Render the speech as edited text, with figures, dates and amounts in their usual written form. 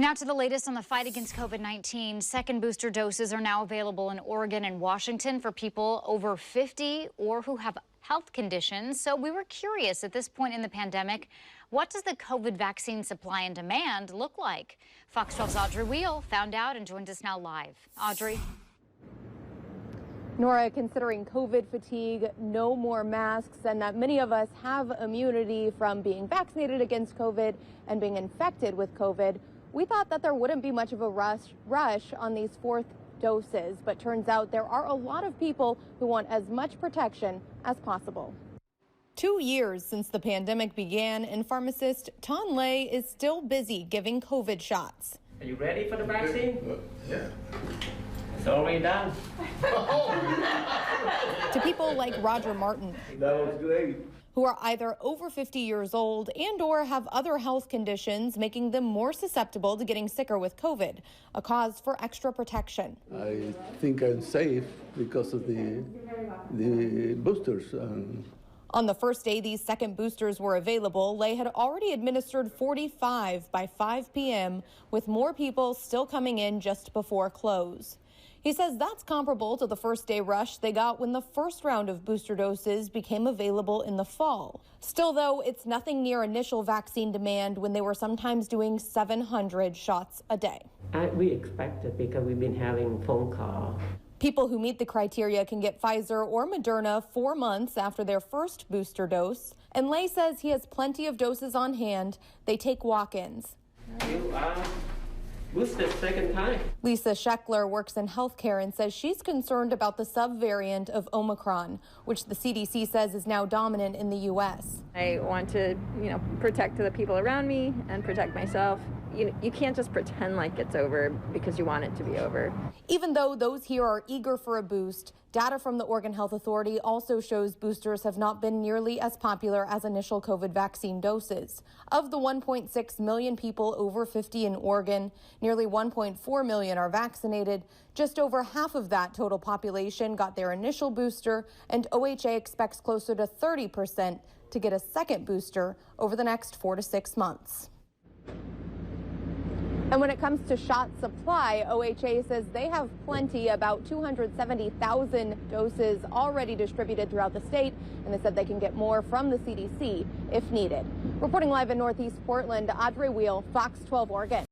Now to the latest on the fight against COVID-19. Second booster doses are now available in Oregon and Washington for people over 50 or who have health conditions. So we were curious at this point in the pandemic, what does the COVID vaccine supply and demand look like? Fox 12's Audrey Wheel found out and joins us now live. Audrey. Nora, considering COVID fatigue, no more masks, and that many of us have immunity from being vaccinated against COVID and being infected with COVID, we thought that there wouldn't be much of a rush on these fourth doses, but turns out there are a lot of people who want as much protection as possible. 2 years since the pandemic began, and pharmacist Ton Lay is still busy giving COVID shots. Are you ready for the vaccine? Yeah. It's already done. To people like Roger Martin, That was great. who are either over 50 years old and or have other health conditions making them more susceptible to getting sicker with COVID, a cause for extra protection. I think I'm safe because of the boosters. On the first day these second boosters were available, Lay had already administered 45 by 5 p.m., with more people still coming in just before close. He says that's comparable to the first day rush they got when the first round of booster doses became available in the fall. Still, though, it's nothing near initial vaccine demand when they were sometimes doing 700 shots a day. We expected because we've been having phone calls. People who meet the criteria can get Pfizer or Moderna 4 months after their first booster dose. And Lay says he has plenty of doses on hand. They take walk-ins. You are boosted second time. Lisa Scheckler works in healthcare and says she's concerned about the subvariant of Omicron, which the CDC says is now dominant in the U.S. I want to, protect the people around me and protect myself. You can't just pretend like it's over because you want it to be over. Even though those here are eager for a boost, data from the Oregon Health Authority also shows boosters have not been nearly as popular as initial COVID vaccine doses. Of the 1.6 million people over 50 in Oregon, nearly 1.4 million are vaccinated. Just over half of that total population got their initial booster, and OHA expects closer to 30% to get a second booster over the next 4 to 6 months. And when it comes to shot supply, OHA says they have plenty, about 270,000 doses already distributed throughout the state, and they said they can get more from the CDC if needed. Reporting live in Northeast Portland, Audrey Wheel, Fox 12 Oregon.